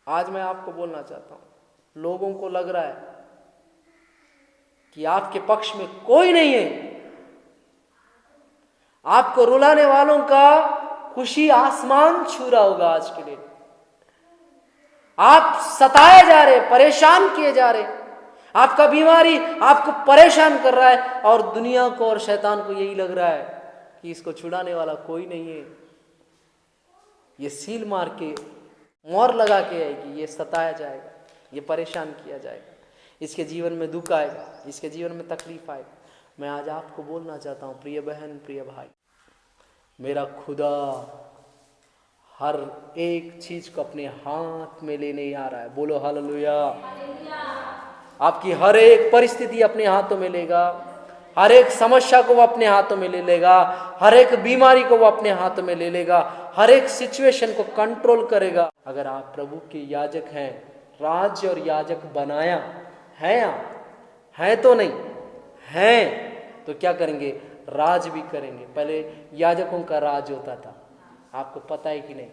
आज मैं आपको बोलना चाहता हूं, लोगों को लग रहा है कि आपके पक्ष में कोई नहीं है। आपको रुलाने वालों का खुशी आसमान छू रहा होगा आज के लिए। आप सताए जा रहे, परेशान किए जा रहे, आपका बीमारी आपको परेशान कर रहा है और दुनिया को और शैतान को यही लग रहा है कि इसको छुड़ाने वाला कोई नहीं है। ये सील मार के मोहर लगा के है कि ये सताया जाएगा, ये परेशान किया जाएगा, इसके जीवन में दुख आएगा, इसके जीवन में तकलीफ आएगा। मैं आज आपको बोलना चाहता हूँ प्रिय बहन, प्रिय भाई, मेरा खुदा हर एक चीज को अपने हाथ में लेने आ रहा है। बोलो हालेलुया। आपकी हर एक परिस्थिति अपने हाथों में लेगा, हर एक समस्या को वो अपने हाथों में ले लेगा, हर एक बीमारी को वो अपने हाथों में ले लेगा, हर एक सिचुएशन को कंट्रोल करेगा। अगर आप प्रभु के याजक हैं, राज्य और याजक बनाया है, आप हैं तो नहीं हैं तो क्या करेंगे? राज भी करेंगे। पहले याजकों का राज होता था, आपको पता है कि नहीं?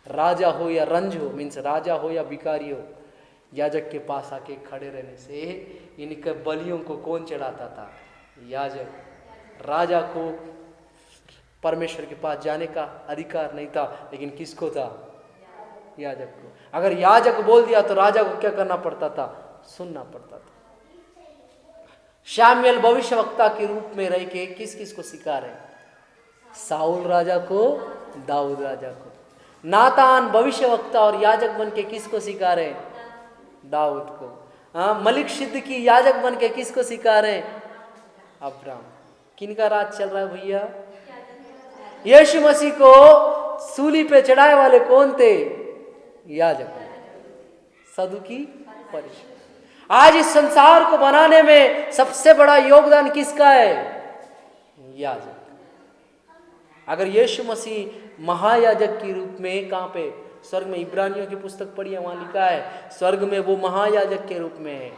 राजा हो या रंज हो, मीन्स राजा हो या भिखारी हो, याजक के पास आके खड़े रहने से इनके बलियों को कौन चढ़ाता था? याजक। राजा को परमेश्वर के पास जाने का अधिकार नहीं था, लेकिन किसको था? याजक को। अगर याजक बोल दिया तो राजा को क्या करना पड़ता था? सुनना पड़ता था। शामुएल भविष्यवक्ता के रूप में रह के किस किस को सिखा रहे? साउल राजा को, दाऊद राजा को। नातान भविष्यवक्ता और याजक बन के किसको सिखा रहे? दाऊद को। मलिक सिद्दीकी याजक बन के किसको सिखा रहे? अब्राहम। किनका राज चल रहा है भैया? यीशु मसीह को सूली पे चढ़ाए वाले कौन थे? याजक, सदुकी, फरीसी। आज इस संसार को बनाने में सबसे बड़ा योगदान किसका है? याजक। अगर यीशु मसीह महायाजक के रूप में कहां पे? स्वर्ग में। इब्रानियों की पुस्तक पढ़िए, वहां लिखा है स्वर्ग में वो महायाजक के रूप में है।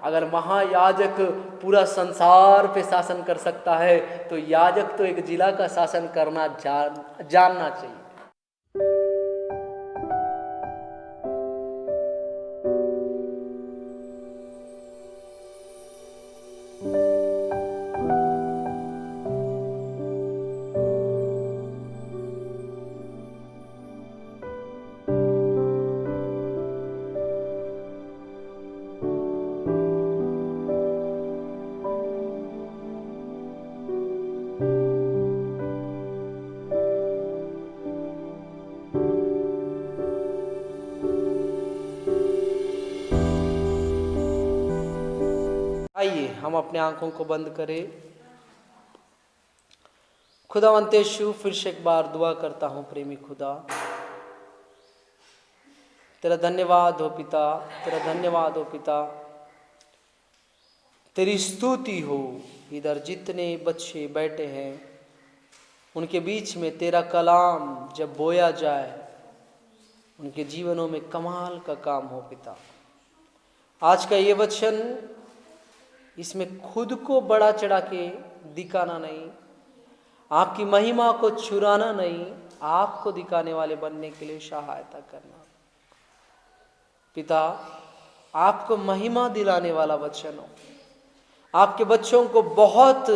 अगर महायाजक पूरा संसार पे शासन कर सकता है तो याजक तो एक जिला का शासन करना जानना चाहिए। आइए हम अपने आंखों को बंद करें। खुदावंत यीशु, फिर से एक बार दुआ करता हूं प्रेमी खुदा, तेरा धन्यवाद हो पिता, तेरा धन्यवाद हो पिता, तेरी स्तुति हो। इधर जितने बच्चे बैठे हैं उनके बीच में तेरा कलाम जब बोया जाए उनके जीवनों में कमाल का काम हो पिता। आज का ये वचन, इसमें खुद को बड़ा चढ़ा के दिखाना नहीं, आपकी महिमा को चुराना नहीं, आपको दिखाने वाले बनने के लिए सहायता करना पिता। आपको महिमा दिलाने वाला वचन हो, आपके बच्चों को बहुत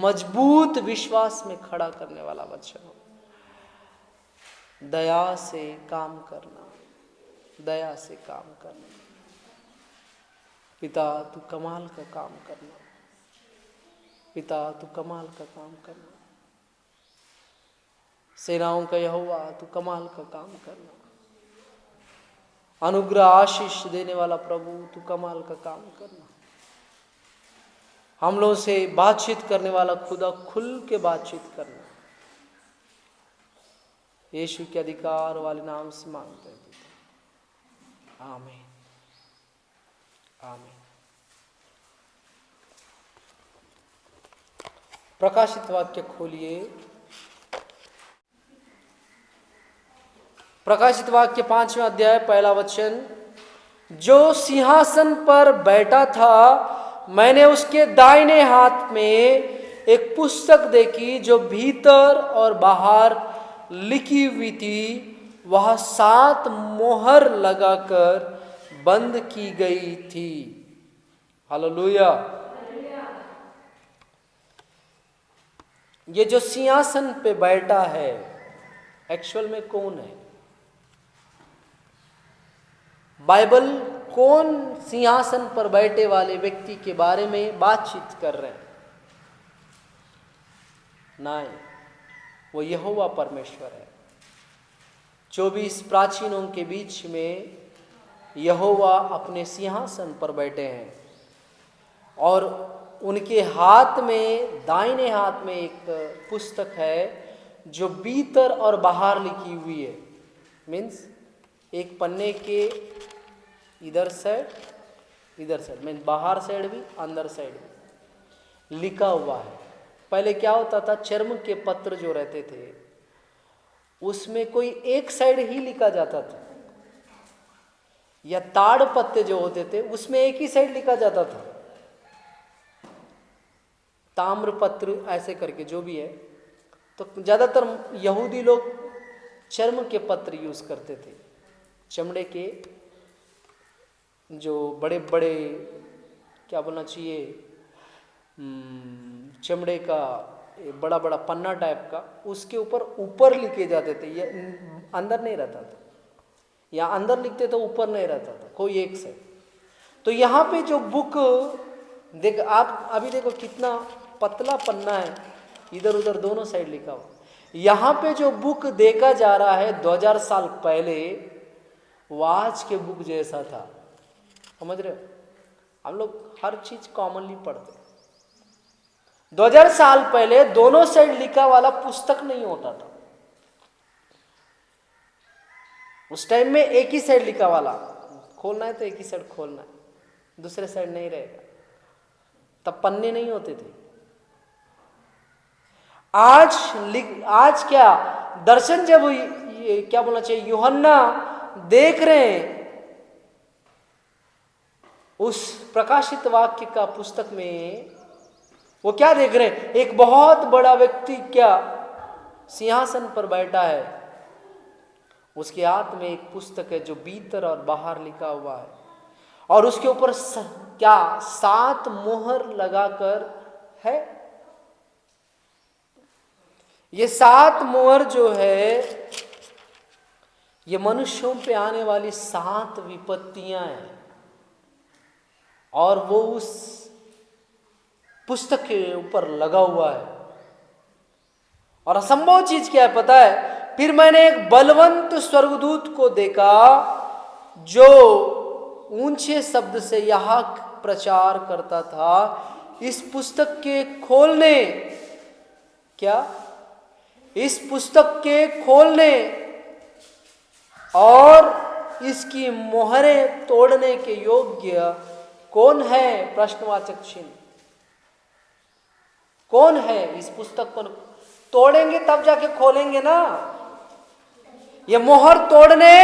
मजबूत विश्वास में खड़ा करने वाला वचन हो। दया से काम करना, दया से काम करना पिता। तू कमाल का काम करना पिता, तू कमाल का काम करना। सेनाओं का यहोवा, तू कमाल का काम करना। अनुग्रह आशीष देने वाला प्रभु, तू कमाल का काम करना। हम लोगों से बातचीत करने वाला खुदा, खुल के बातचीत करना। यीशु के अधिकार वाले नाम से मांगते हैं पिता, आमीन, आमीन। प्रकाशित वाक्य खोलिए, प्रकाशित वाक्य 5वां अध्याय 1 वचन। जो सिंहासन पर बैठा था, मैंने उसके दाहिने हाथ में एक पुस्तक देखी जो भीतर और बाहर लिखी हुई थी। वह 7 मोहर लगाकर बंद की गई थी। हालेलुया। ये जो सिंहासन पे बैठा है एक्चुअल में कौन है? बाइबल कौन सिंहासन पर बैठे वाले व्यक्ति के बारे में बातचीत कर रहे हैं? नहीं, वो यहोवा परमेश्वर है। 24 प्राचीनों के बीच में यहोवा अपने सिंहासन पर बैठे हैं और उनके हाथ में, दाहिने हाथ में एक पुस्तक है जो भीतर और बाहर लिखी हुई है। मीन्स एक पन्ने के इधर साइड मीन्स बाहर साइड भी अंदर साइड भी लिखा हुआ है। पहले क्या होता था, चर्म के पत्र जो रहते थे उसमें कोई एक साइड ही लिखा जाता था, या ताड़ पत्ते जो होते थे उसमें एक ही साइड लिखा जाता था। ताम्र पत्र ऐसे करके जो भी है, तो ज्यादातर यहूदी लोग चर्म के पत्र यूज करते थे। चमड़े के जो बड़े बड़े, क्या बोलना चाहिए, चमड़े का बड़ा बड़ा पन्ना टाइप का, उसके ऊपर लिखे जाते थे। ये अंदर नहीं रहता था, या अंदर लिखते तो ऊपर नहीं रहता था, कोई एक से। तो यहाँ पे जो बुक देख, आप अभी देखो कितना पतला पन्ना है, इधर उधर दोनों साइड लिखा हुआ। यहाँ पे जो बुक देखा जा रहा है 2000 साल पहले, वो आज के बुक जैसा था। समझ रहे हो? हम लोग हर चीज कॉमनली पढ़ते। 2000 साल पहले दोनों साइड लिखा वाला पुस्तक नहीं होता था। उस टाइम में एक ही साइड लिखा वाला, खोलना है तो एक ही साइड खोलना है, दूसरे साइड नहीं रहेगा। तब पन्ने नहीं होते थे। आज क्या दर्शन, जब ये क्या बोलना चाहिए, यूहन्ना देख रहे हैं उस प्रकाशित वाक्य का पुस्तक में, वो क्या देख रहे हैं? एक बहुत बड़ा व्यक्ति क्या सिंहासन पर बैठा है, उसके हाथ में एक पुस्तक है जो भीतर और बाहर लिखा हुआ है, और उसके ऊपर क्या 7 मोहर लगाकर है। ये 7 मोहर जो है, ये मनुष्यों पे आने वाली 7 विपत्तियां हैं, और वो उस पुस्तक के ऊपर लगा हुआ है। और असंभव चीज क्या है पता है? फिर मैंने एक बलवंत स्वर्गदूत को देखा जो ऊंचे शब्द से यह प्रचार करता था, इस पुस्तक के खोलने, क्या इस पुस्तक के खोलने और इसकी मोहरें तोड़ने के योग्य कौन है? प्रश्नवाचक चिन्ह। कौन है? इस पुस्तक को तोड़ेंगे तब जाके खोलेंगे ना। ये मोहर तोड़ने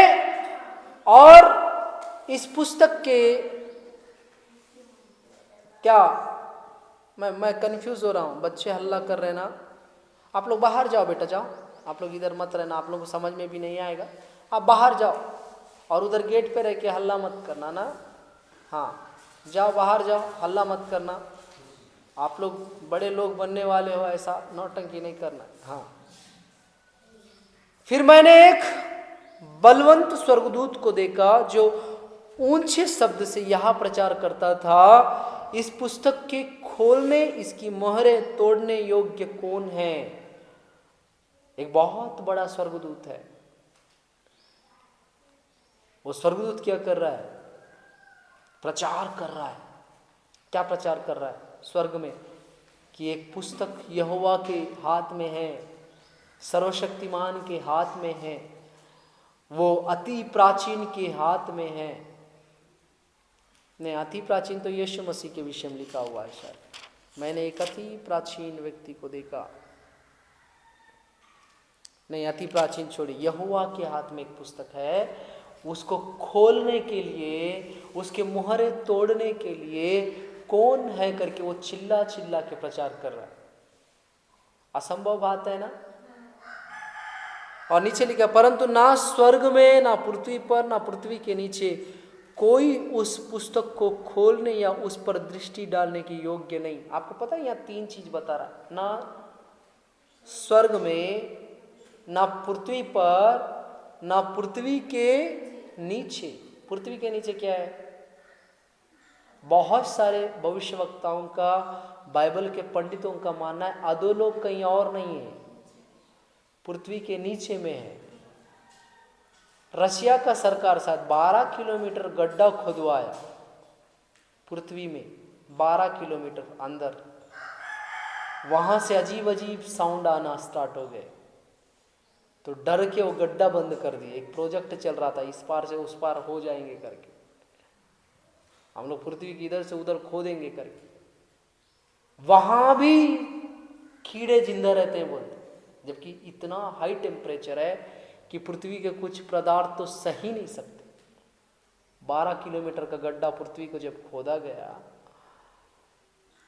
और इस पुस्तक के, क्या मैं कंफ्यूज हो रहा हूं। बच्चे हल्ला कर रहे हैं ना। आप लोग बाहर जाओ बेटा, जाओ। आप लोग इधर मत रहना, आप लोग को समझ में भी नहीं आएगा। आप बाहर जाओ और उधर गेट पे रह के हल्ला मत करना ना। हाँ, जाओ बाहर जाओ, हल्ला मत करना। आप लोग बड़े लोग बनने वाले हो, ऐसा नौटंकी नहीं करना। हाँ। फिर मैंने एक बलवंत स्वर्गदूत को देखा जो ऊंचे शब्द से यह प्रचार करता था, इस पुस्तक के खोलने, इसकी मोहरें तोड़ने योग्य कौन है? एक बहुत बड़ा स्वर्गदूत है। वो स्वर्गदूत क्या कर रहा है? प्रचार कर रहा है। क्या प्रचार कर रहा है? स्वर्ग में कि एक पुस्तक यहोवा के हाथ में है, सर्वशक्तिमान के हाथ में है, वो अति प्राचीन के हाथ में है। नहीं, अति प्राचीन तो यीशु मसीह के विषय में लिखा हुआ है शायद। मैंने एक अति प्राचीन व्यक्ति को देखा। नहीं, अति प्राचीन छोड़िए, यहोवा के हाथ में एक पुस्तक है। उसको खोलने के लिए, उसके मुहरें तोड़ने के लिए कौन है करके वो चिल्ला चिल्ला के प्रचार कर रहा है। असंभव बात है ना। और नीचे लिखा, परंतु ना स्वर्ग में, ना पृथ्वी पर, ना पृथ्वी के नीचे कोई उस पुस्तक को खोलने या उस पर दृष्टि डालने की योग्य नहीं। आपको पता है यहाँ 3 चीज बता रहा है, ना स्वर्ग में, ना पृथ्वी पर, ना पृथ्वी के नीचे। पृथ्वी के नीचे क्या है? बहुत सारे भविष्यवक्ताओं का, बाइबल के पंडितों का मानना है अधोलोक कहीं और नहीं है, पृथ्वी के नीचे में है। रशिया का सरकार शायद 12 किलोमीटर गड्ढा खुदवाया पृथ्वी में, 12 किलोमीटर अंदर। वहां से अजीब अजीब साउंड आना स्टार्ट हो गए, तो डर के वो गड्ढा बंद कर दिए। एक प्रोजेक्ट चल रहा था, इस पार से उस पार हो जाएंगे करके, हम लोग पृथ्वी की इधर से उधर खोदेंगे करके। वहां भी कीड़े जिंदा रहते हैं बोलते, जबकि इतना हाई टेम्परेचर है कि पृथ्वी के कुछ पदार्थ तो सह ही नहीं सकते। 12 किलोमीटर का गड्ढा पृथ्वी को जब खोदा गया,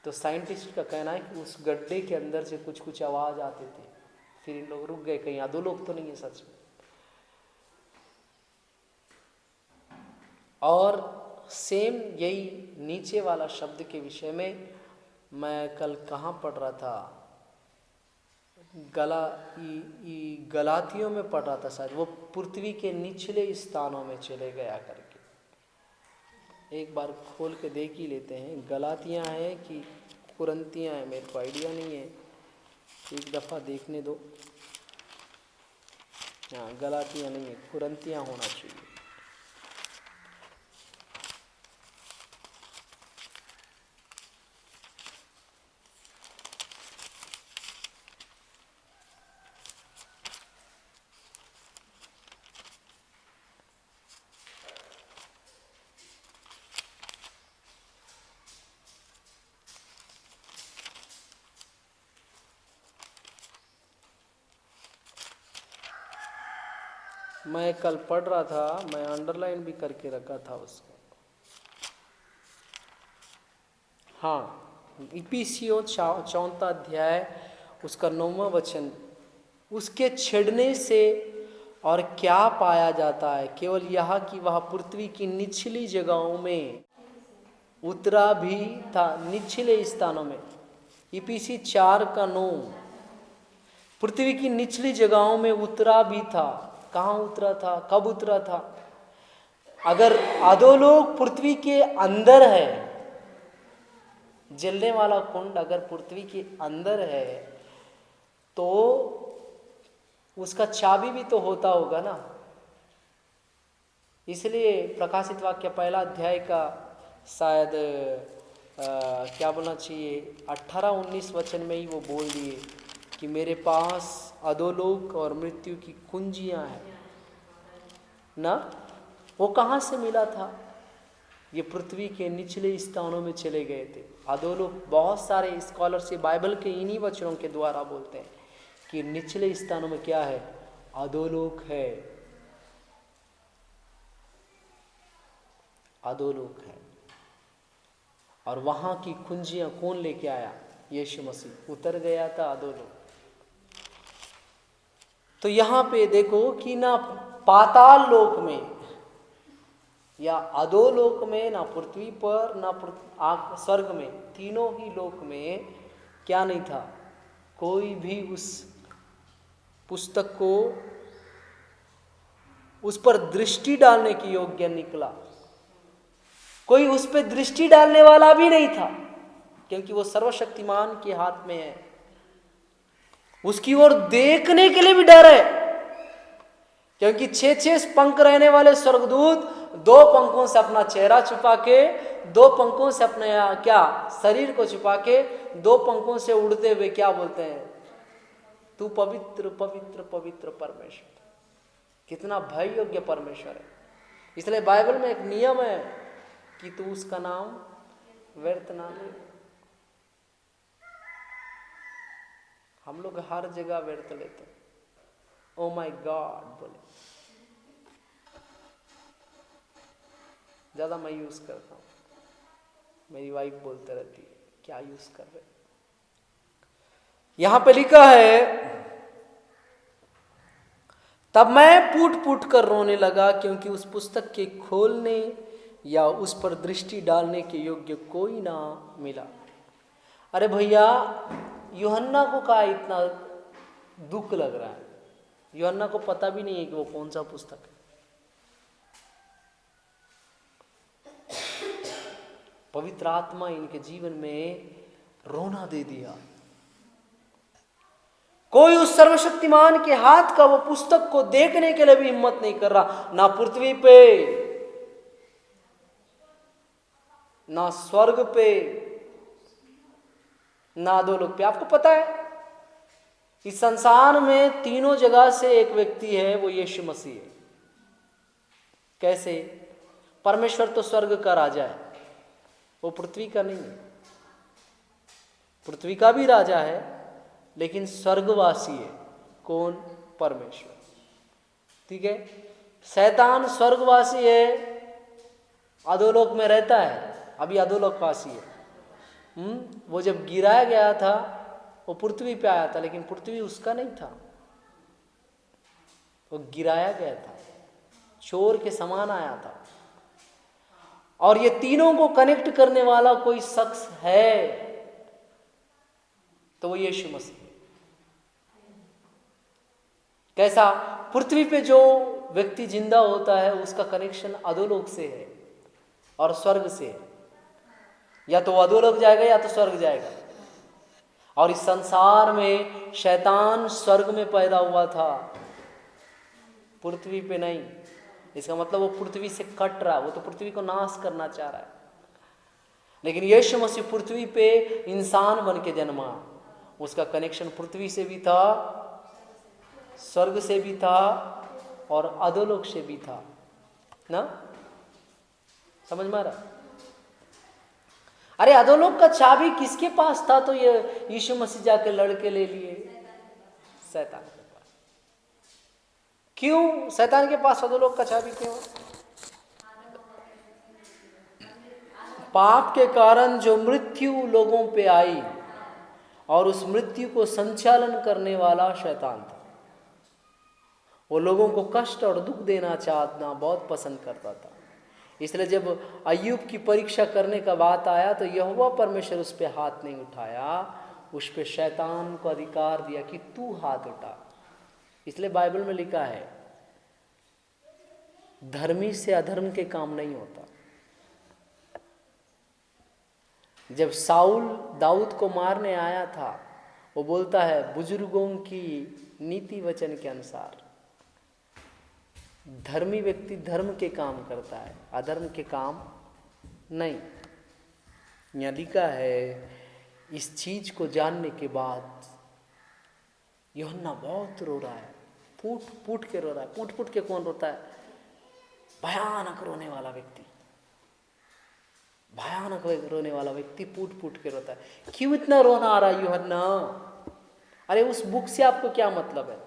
तो साइंटिस्ट का कहना है कि उस गड्ढे के अंदर से कुछ कुछ आवाज आते थे। फिर इन लोग रुक गए, कहीं अधोलोक तो नहीं है सच में। और सेम यही नीचे वाला शब्द के विषय में मैं कल कहाँ पढ़ रहा था, गलातियों में पढ़ रहा था शायद, वो पृथ्वी के निचले स्थानों में चले गया करके। एक बार खोल के देख ही लेते हैं, गलातियाँ हैं कि कुरंतियाँ हैं, मेरे को आइडिया नहीं है, एक दफ़ा देखने दो। हाँ, गलातियाँ नहीं है, कुरंतियाँ होना चाहिए। मैं कल पढ़ रहा था, मैं अंडरलाइन भी करके रखा था उसको। हाँ, इफिसियों 4 अध्याय उसका 9वां वचन, उसके छिड़ने से और क्या पाया जाता है, केवल यह कि वह पृथ्वी की निचली जगहों में उतरा भी था, निचले स्थानों में। इफिसी 4:9, पृथ्वी की निचली जगहों में उतरा भी था। कहाँ उतरा था, कब उतरा था? अगर अधोलोक पृथ्वी के अंदर है, जलने वाला कुंड अगर पृथ्वी के अंदर है, तो उसका चाबी भी तो होता होगा ना। इसलिए प्रकाशित वाक्य 1 अध्याय का शायद क्या बोलना चाहिए, 18-19 वचन में ही वो बोल दिए कि मेरे पास अधोलोक और मृत्यु की कुंजियां हैं ना। वो कहाँ से मिला था? ये पृथ्वी के निचले स्थानों में चले गए थे। अधोलोक, बहुत सारे स्कॉलर्स बाइबल के इन्हीं वचनों के द्वारा बोलते हैं कि निचले स्थानों में क्या है, अधोलोक है, अधोलोक है। और वहां की कुंजियां कौन लेके आया? यीशु मसीह उतर गया था अधोलोक। तो यहां पे देखो कि ना पाताल लोक में या अधोलोक में, ना पृथ्वी पर, ना स्वर्ग में, तीनों ही लोक में क्या नहीं था, कोई भी उस पुस्तक को उस पर दृष्टि डालने की योग्य निकला। कोई उस पर दृष्टि डालने वाला भी नहीं था, क्योंकि वो सर्वशक्तिमान के हाथ में है। उसकी ओर देखने के लिए भी डर है, क्योंकि 6 पंख रहने वाले स्वर्गदूत 2 पंखों से अपना चेहरा छुपा के, 2 पंखों से अपने क्या शरीर को छुपा के, 2 पंखों से उड़ते हुए क्या बोलते हैं, तू पवित्र पवित्र पवित्र परमेश्वर। कितना भय योग्य परमेश्वर है। इसलिए बाइबल में एक नियम है कि तू उसका नाम व्यर्थ ना ले। हम लोग हर जगह व्यर्थ लेते हैं, ओ माय गॉड बोले, ज्यादा मैं यूज करता हूँ, मेरी वाइफ बोलते रहती है क्या यूज कर रहे। यहां पे लिखा है तब मैं फूट फूट कर रोने लगा, क्योंकि उस पुस्तक के खोलने या उस पर दृष्टि डालने के योग्य कोई ना मिला। अरे भैया, यूहन्ना को क्या इतना दुख लग रहा है? यूहन्ना को पता भी नहीं है कि वो कौन सा पुस्तक है। पवित्र आत्मा इनके जीवन में रोना दे दिया। कोई उस सर्वशक्तिमान के हाथ का वो पुस्तक को देखने के लिए भी हिम्मत नहीं कर रहा, ना पृथ्वी पे, ना स्वर्ग पे, ना अधोलोक पे। आपको पता है इस संसार में तीनों जगह से एक व्यक्ति है, वो यीशु मसीह है। कैसे? परमेश्वर तो स्वर्ग का राजा है, वो पृथ्वी का नहीं है। पृथ्वी का भी राजा है लेकिन स्वर्गवासी है। कौन? परमेश्वर। ठीक है। शैतान स्वर्गवासी है, अधोलोक में रहता है, अभी अधोलोकवासी है। वो जब गिराया गया था वो पृथ्वी पे आया था, लेकिन पृथ्वी उसका नहीं था, वो गिराया गया था, चोर के समान आया था। और ये तीनों को कनेक्ट करने वाला कोई शख्स है तो वो यीशु मसीह। कैसा? पृथ्वी पे जो व्यक्ति जिंदा होता है उसका कनेक्शन अधोलोक से है और स्वर्ग से है। या तो अधोलोक जाएगा या तो स्वर्ग जाएगा। और इस संसार में शैतान स्वर्ग में पैदा हुआ था, पृथ्वी पे नहीं। इसका मतलब वो पृथ्वी से कट रहा है, वो तो पृथ्वी को नाश करना चाह रहा है। लेकिन यीशु मसीह पृथ्वी पे इंसान बन के जन्मा, उसका कनेक्शन पृथ्वी से भी था, स्वर्ग से भी था और अधोलोक से भी था ना। समझ में आ रहा? अरे अधोलोक का चाबी किसके पास था? तो ये यीशु मसीह जाके लड़के ले लिए शैतान के पास। क्यों शैतान के पास अधोलोक का चाबी क्यों? पाप के कारण जो मृत्यु लोगों पे आई और उस मृत्यु को संचालन करने वाला शैतान था। वो लोगों को कष्ट और दुख देना चाहना बहुत पसंद करता था। इसलिए जब अय्यूब की परीक्षा करने का बात आया तो यहोवा परमेश्वर उस पर हाथ नहीं उठाया, उस पर शैतान को अधिकार दिया कि तू हाथ उठा। इसलिए बाइबल में लिखा है धर्मी से अधर्म के काम नहीं होता। जब साउल दाऊद को मारने आया था, वो बोलता है बुजुर्गों की नीति वचन के अनुसार धर्मी व्यक्ति धर्म के काम करता है, अधर्म के काम नहीं। यहाँ लिखा है। इस चीज को जानने के बाद यूहन्ना बहुत रो रहा है, फूट फूट के रो रहा है। फूट फूट के कौन रोता है? भयानक रोने वाला व्यक्ति, भयानक रोने वाला व्यक्ति फूट फूट के रोता है। क्यों इतना रोना आ रहा है यूहन्ना? अरे उस बुक से आपको क्या मतलब है?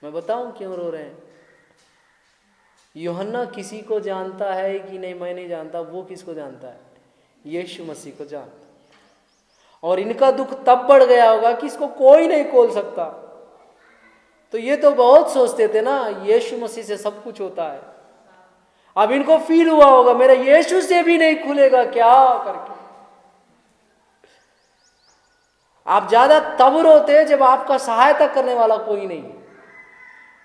मैं बताऊं क्यों रो रहे हैं? यूहन्ना किसी को जानता है कि नहीं मैं नहीं जानता, वो किसको जानता है? यीशु मसीह को जानता। और इनका दुख तब बढ़ गया होगा कि इसको कोई नहीं खोल सकता। तो ये तो बहुत सोचते थे ना यीशु मसीह से सब कुछ होता है। अब इनको फील हुआ होगा मेरा यीशु से भी नहीं खुलेगा क्या करके। आप ज्यादा तब रोते जब आपका सहायता करने वाला कोई नहीं।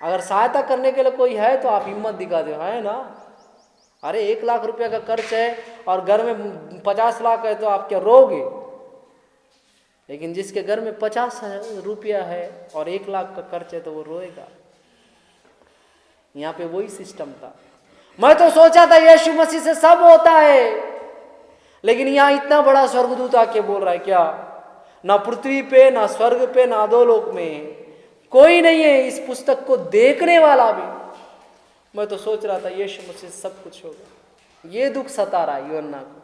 अगर सहायता करने के लिए कोई है तो आप हिम्मत दिखा दो, है ना। अरे 1 लाख रुपया का खर्च है और घर में 50 लाख है तो आप क्या रोगे? लेकिन जिसके घर में 50 रुपया है और 1 लाख का खर्च है तो वो रोएगा। यहाँ पे वही सिस्टम था। मैं तो सोचा था यीशु मसीह से सब होता है, लेकिन यहाँ इतना बड़ा स्वर्गदूत आके बोल रहा है क्या? ना पृथ्वी पे, ना स्वर्ग पे, ना अधोलोक में कोई नहीं है इस पुस्तक को देखने वाला भी। मैं तो सोच रहा था यीशु मसीह से सब कुछ होगा। ये दुख सता रहा है यूहन्ना को।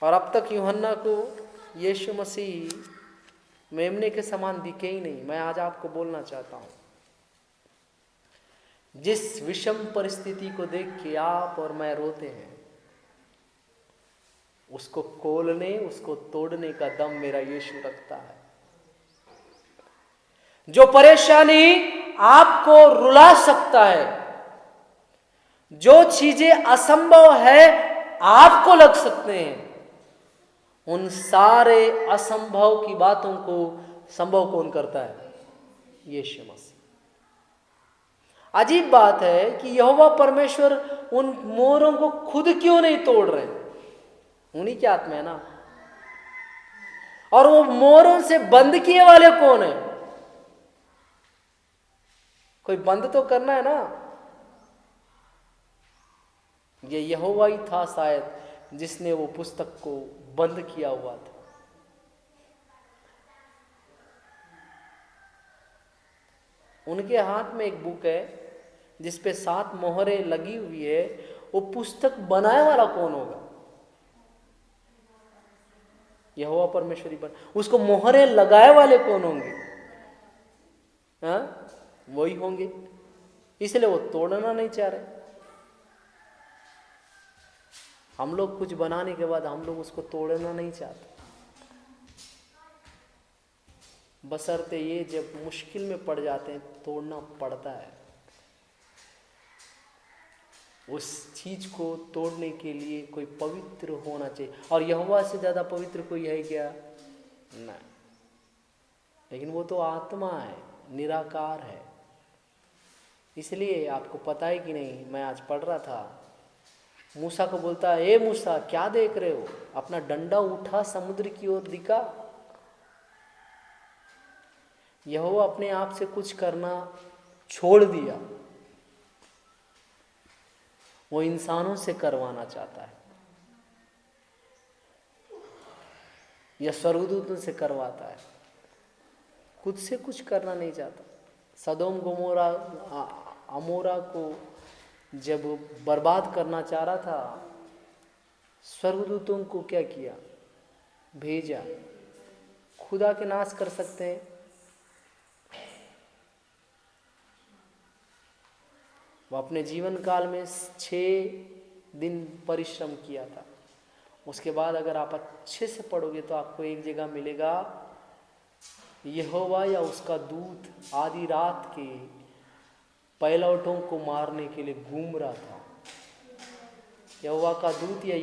और अब तक यूहन्ना को यीशु मसीह मेमने के समान दिखे ही नहीं। मैं आज आपको बोलना चाहता हूं, जिस विषम परिस्थिति को देख के आप और मैं रोते हैं, उसको खोलने, उसको तोड़ने का दम मेरा यीशु रखता है। जो परेशानी आपको रुला सकता है, जो चीजें असंभव है आपको लग सकते हैं, उन सारे असंभव की बातों को संभव कौन करता है? यीशु मसीह। अजीब बात है कि यहोवा परमेश्वर उन मोहरों को खुद क्यों नहीं तोड़ रहे? उन्हीं की आत्मा है ना। और वो मोहरों से बंद किए वाले कौन है? कोई बंद तो करना है ना। ये यहोवा ही था शायद जिसने वो पुस्तक को बंद किया हुआ था। उनके हाथ में एक बुक है जिस पे 7 मोहरें लगी हुई है। वो पुस्तक बनाने वाला कौन होगा? यहोवा परमेश्वरी पर। उसको मोहरें लगाए वाले कौन होंगे? हाँ, वही होंगे। इसलिए वो तोड़ना नहीं चाह रहे। हम लोग कुछ बनाने के बाद हम लोग उसको तोड़ना नहीं चाहते, बशर्ते ये जब मुश्किल में पड़ जाते हैं तोड़ना पड़ता है। उस चीज को तोड़ने के लिए कोई पवित्र होना चाहिए, और यहोवा से ज्यादा पवित्र कोई है क्या? नहीं। लेकिन वो तो आत्मा है, निराकार है। इसलिए आपको पता है कि नहीं, मैं आज पढ़ रहा था, मूसा को बोलता है, ए मूसा क्या देख रहे हो? अपना डंडा उठा, समुद्र की ओर दिखा। यहोवा अपने आप से कुछ करना छोड़ दिया, वो इंसानों से करवाना चाहता है, या स्वर्गदूतों से करवाता है, खुद से कुछ करना नहीं चाहता। सदोम गोमोरा अमोरा को जब बर्बाद करना चाह रहा था, स्वर्गदूतों को क्या किया? भेजा। खुदा के नाश कर सकते हैं? वो अपने जीवन काल में 6 दिन परिश्रम किया था। उसके बाद अगर आप अच्छे से पढ़ोगे तो आपको एक जगह मिलेगा, यहोवा या उसका दूत आधी रात के पहिलौठों को मारने के लिए घूम रहा था। यहोवा का दूत या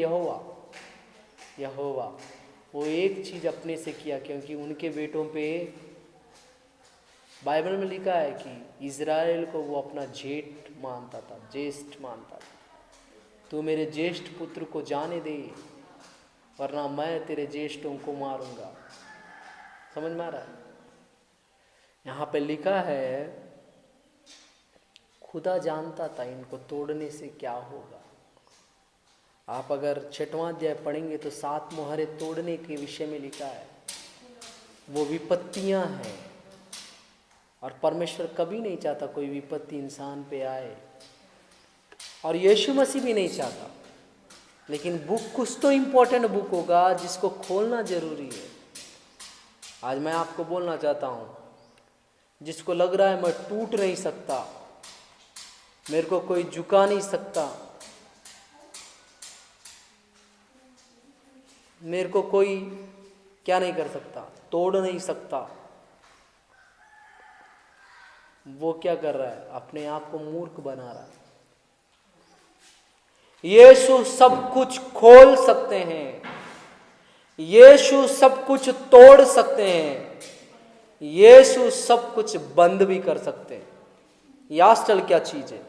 यहोवा वो एक चीज अपने से किया, क्योंकि उनके बेटों पे बाइबल में लिखा है कि इज़राइल को वो अपना जेठ मानता था, ज्येष्ठ मानता था। तू मेरे ज्येष्ठ पुत्र को जाने दे, वरना मैं तेरे ज्येष्ठों को मारूंगा। समझ में आ रहा है? यहाँ पे लिखा है, खुदा जानता था इनको तोड़ने से क्या होगा। आप अगर 6वां अध्याय पढ़ेंगे तो 7 मोहरें तोड़ने के विषय में लिखा है। वो विपत्तियां हैं, और परमेश्वर कभी नहीं चाहता कोई विपत्ति इंसान पे आए, और यीशु मसीह भी नहीं चाहता। लेकिन बुक कुछ तो इम्पोर्टेंट बुक होगा जिसको खोलना जरूरी है। आज मैं आपको बोलना चाहता हूँ, जिसको लग रहा है मैं टूट नहीं सकता, मेरे को कोई झुका नहीं सकता, मेरे को कोई क्या नहीं कर सकता, तोड़ नहीं सकता, वो क्या कर रहा है? अपने आप को मूर्ख बना रहा है। यीशु सब कुछ खोल सकते हैं, यीशु सब कुछ तोड़ सकते हैं, यीशु सब कुछ बंद भी कर सकते हैं। यास्टल क्या चीज है?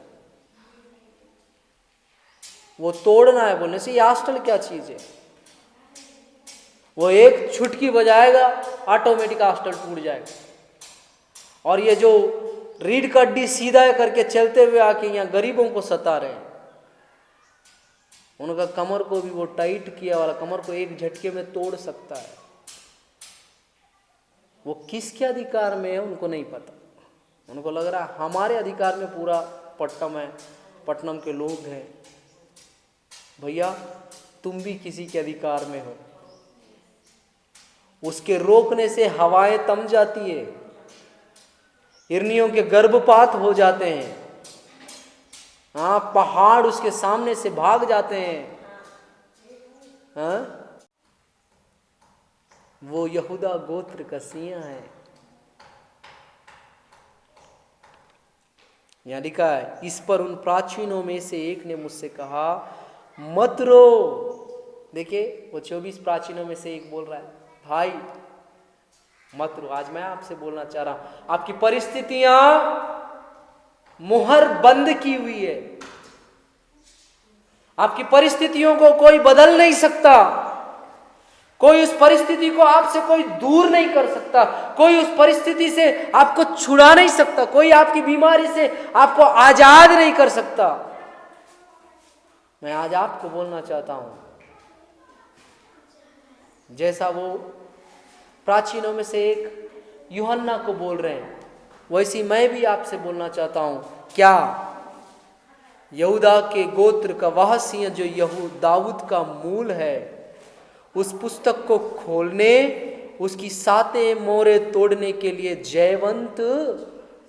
वो तोड़ना है बोलने से यास्टल क्या चीज है? वो एक छुटकी बजाएगा, ऑटोमेटिक आस्टल टूट जाएगा। और ये जो रीढ़ का हड्डी सीधा करके चलते हुए आके यहाँ गरीबों को सता रहे हैं, उनका कमर को भी वो टाइट किया वाला कमर को एक झटके में तोड़ सकता है। वो किसके अधिकार में है उनको नहीं पता। उनको लग रहा है हमारे अधिकार में पूरा पट्टम है, पट्टनम के लोग हैं। भैया तुम भी किसी के अधिकार में हो। उसके रोकने से हवाएं थम जाती है, हिरनियों के गर्भपात हो जाते हैं, हाँ, पहाड़ उसके सामने से भाग जाते हैं। हाँ? वो यहूदा गोत्र का सिंह है। यहाँ लिखा है, इस पर उन प्राचीनों में से एक ने मुझसे कहा, मत रो। देखिए वो 24 प्राचीनों में से एक बोल रहा है, भाई मत रो। आज मैं आपसे बोलना चाह रहा हूं, आपकी परिस्थितियां मुहर बंद की हुई है, आपकी परिस्थितियों को कोई बदल नहीं सकता, कोई उस परिस्थिति को आपसे कोई दूर नहीं कर सकता, कोई उस परिस्थिति से आपको छुड़ा नहीं सकता, कोई आपकी बीमारी से आपको आजाद नहीं कर सकता। मैं आज आपको बोलना चाहता हूं, जैसा वो प्राचीनों में से एक यूहन्ना को बोल रहे हैं, वैसी मैं भी आपसे बोलना चाहता हूं। क्या यहूदा के गोत्र का वह सिंह जो दाऊद का मूल है, उस पुस्तक को खोलने, उसकी 7 मोहरें तोड़ने के लिए जयवंत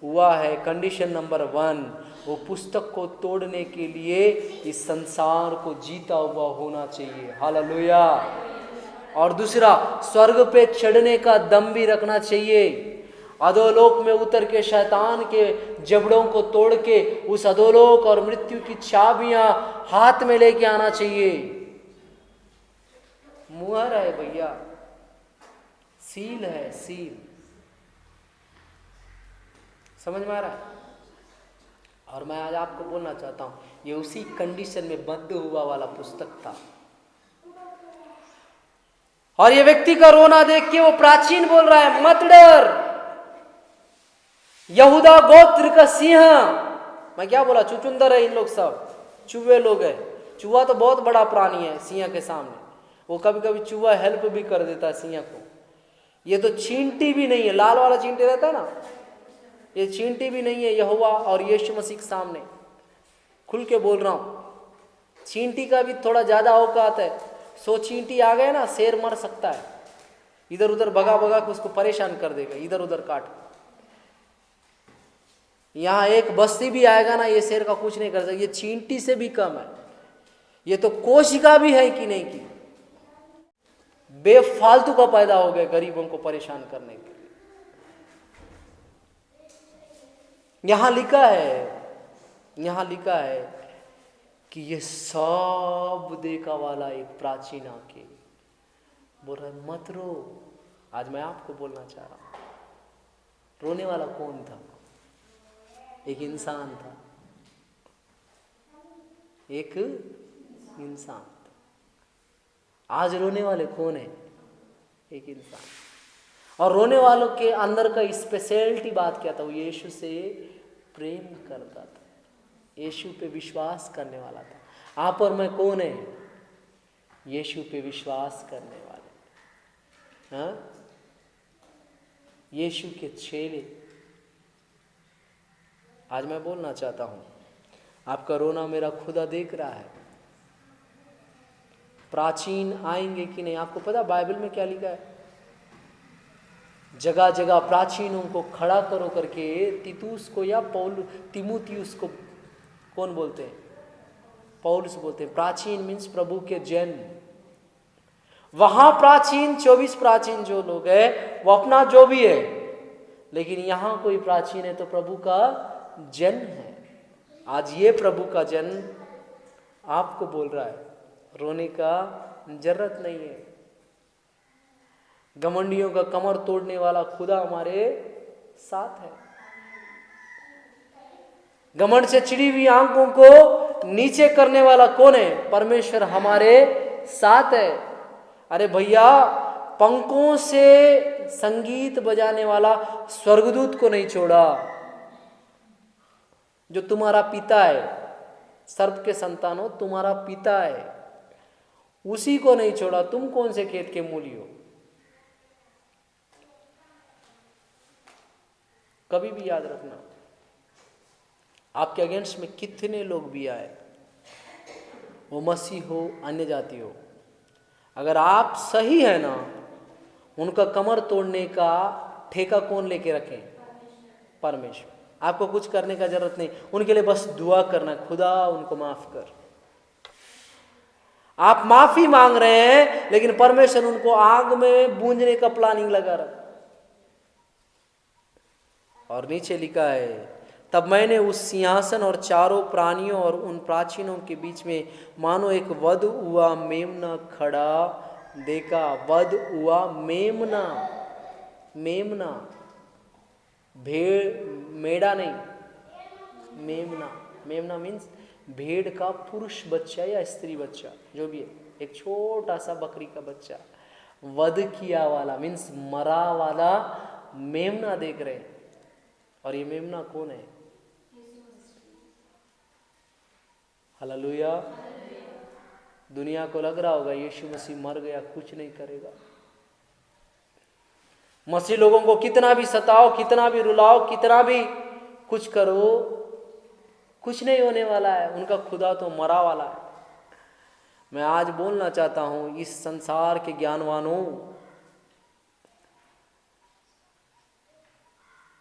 हुआ है। कंडीशन नंबर 1, वो पुस्तक को तोड़ने के लिए इस संसार को जीता हुआ होना चाहिए। हालेलुया। और दूसरा, स्वर्ग पे चढ़ने का दम भी रखना चाहिए। अधोलोक में उतर के शैतान के जबड़ों को तोड़ के उस अधोलोक और मृत्यु की चाबियां हाथ में लेके आना चाहिए। मुहर है भैया, सील है, सील। समझ में आ रहा है? और मैं आज आपको बोलना चाहता हूं, ये उसी कंडीशन में बंद हुआ वाला पुस्तक था। और ये व्यक्ति का रोना देख के वो प्राचीन बोल रहा है, मत डर, यहूदा गोत्र का सिंह। मैं क्या बोला, चुचुंदर है इन लोग, सब चूहे लोग है। चूहा तो बहुत बड़ा प्राणी है सिंह के सामने, वो कभी कभी चूहा हेल्प भी कर देता है सिंह को। ये तो चींटी भी नहीं है, लाल वाला चींटी रहता है ना, ये चींटी भी नहीं है यहोवा और यीशु मसीह के सामने। खुल के बोल रहा हूं, चींटी का भी थोड़ा ज्यादा औकात है। 100 चींटी आ गए ना, शेर मर सकता है, इधर उधर भगा भगा के उसको परेशान कर देगा, इधर उधर काट। यहां एक बस्ती भी आएगा ना, ये शेर का कुछ नहीं कर सकता। ये चींटी से भी कम है, ये तो कोशिका भी है कि नहीं की, बेफालतू का पैदा हो गया गरीबों को परेशान करने के लिए। यहां लिखा है कि ये सब देखा वाला एक प्राचीन आके बोल रहा है, मत रो। आज मैं आपको बोलना चाह रहा हूं, रोने वाला कौन था? एक इंसान था, एक इंसान था। आज रोने वाले कौन है? एक इंसान। और रोने वालों के अंदर का स्पेशलिटी बात क्या था? वो यीशु से प्रेम करता था, यीशु पे विश्वास करने वाला था। आप और मैं कौन है? यीशु पे विश्वास करने वाले, हाँ, यीशु के चेले। आज मैं बोलना चाहता हूं, आपका रोना मेरा खुदा देख रहा है। प्राचीन आएंगे कि नहीं? आपको पता बाइबल में क्या लिखा है? जगह जगह प्राचीनों को खड़ा करो करके तीतुस को या तिमुथियुस को कौन बोलते हैं? पौलुस बोलते हैं। प्राचीन मीन्स प्रभु के जन। वहां प्राचीन 24 प्राचीन जो लोग हैं वो अपना जो भी है, लेकिन यहां कोई प्राचीन है तो प्रभु का जन है। आज ये प्रभु का जन आपको बोल रहा है, रोने का जरूरत नहीं है। घमंडियों का कमर तोड़ने वाला खुदा हमारे साथ है। घमंड से चिड़ी हुई आंखों को नीचे करने वाला कौन है? परमेश्वर हमारे साथ है। अरे भैया, पंखों से संगीत बजाने वाला स्वर्गदूत को नहीं छोड़ा, जो तुम्हारा पिता है, सर्प के संतानों तुम्हारा पिता है, उसी को नहीं छोड़ा। तुम कौन से खेत के मूली हो? कभी भी याद रखना, आपके अगेंस्ट में कितने लोग भी आए, वो मसीह हो, अन्य जाति हो, अगर आप सही है ना, उनका कमर तोड़ने का ठेका कौन लेके रखे? परमेश्वर। आपको कुछ करने का जरूरत नहीं, उनके लिए बस दुआ करना, खुदा उनको माफ कर। आप माफी मांग रहे हैं, लेकिन परमेश्वर उनको आग में भूंजने का प्लानिंग लगा रहा। और नीचे लिखा है, तब मैंने उस सिंहासन और चारों प्राणियों और उन प्राचीनों के बीच में मानो एक वध हुआ मेमना खड़ा देखा। वध हुआ मेमना, मेमना, भेड़, मेढ़ा नहीं, मेमना। मेमना मीन्स भेड़ का पुरुष बच्चा या स्त्री बच्चा, जो भी है, एक छोटा सा बकरी का बच्चा। वध किया वाला मीन्स मरा वाला मेमना देख रहे हैं। और ये मेमना कौन है? हालेलुया। दुनिया को लग रहा होगा यीशु मसीह मर गया, कुछ नहीं करेगा। मसीह लोगों को कितना भी सताओ, कितना भी रुलाओ, कितना भी कुछ करो, कुछ नहीं होने वाला है। उनका खुदा तो मरा वाला है। मैं आज बोलना चाहता हूं इस संसार के ज्ञानवानों,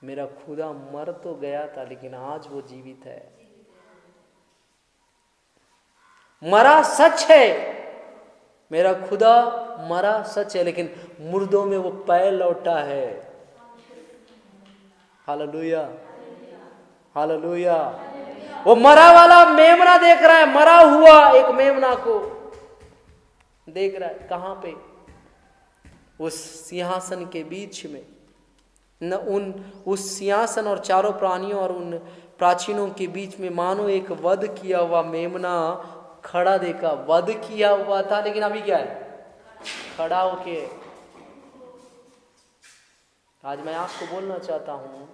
मेरा खुदा मर तो गया था लेकिन आज वो जीवित है। मरा सच है, मेरा खुदा मरा सच है, लेकिन मुर्दों में वो पैर लौटा है। Hallelujah, hallelujah. वो मरा वाला मेमना देख रहा है, मरा हुआ एक मेमना को देख रहा है। कहां पे? उस सिंहासन के बीच में, न उस सिंहासन और चारों प्राणियों और उन प्राचीनों के बीच में मानो एक वध किया हुआ मेमना खड़ा देखा। वध किया हुआ था लेकिन अभी क्या है? खड़ा होके। आज मैं आपको बोलना चाहता हूं,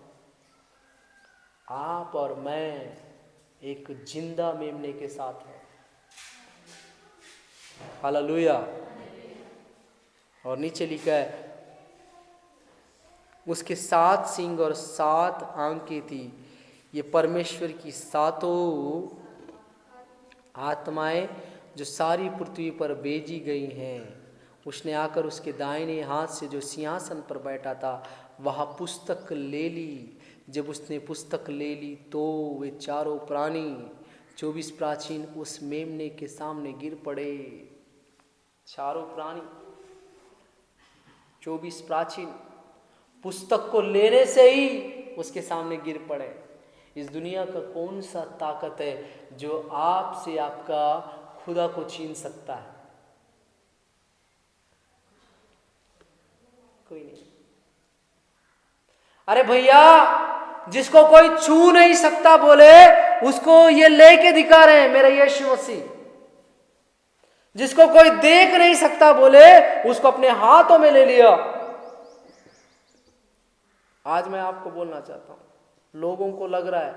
आप और मैं एक जिंदा मेमने के साथ हैं। हालेलुया। और नीचे लिखा है उसके 7 सींग और 7 आंखें थी। ये परमेश्वर की 7 आत्माएं जो सारी पृथ्वी पर भेजी गई हैं। उसने आकर उसके दाहिने हाथ से जो सिंहासन पर बैठा था वह पुस्तक ले ली। जब उसने पुस्तक ले ली तो वे चारों प्राणी 24 प्राचीन उस मेमने के सामने गिर पड़े। चारों प्राणी 24 प्राचीन पुस्तक को लेने से ही उसके सामने गिर पड़े। इस दुनिया का कौन सा ताकत है जो आपसे आपका खुदा को छीन सकता है? कोई नहीं। अरे भैया, जिसको कोई छू नहीं सकता बोले उसको ये लेके दिखा रहे हैं मेरा यीशु मसीह। जिसको कोई देख नहीं सकता बोले उसको अपने हाथों में ले लिया। आज मैं आपको बोलना चाहता हूं, लोगों को लग रहा है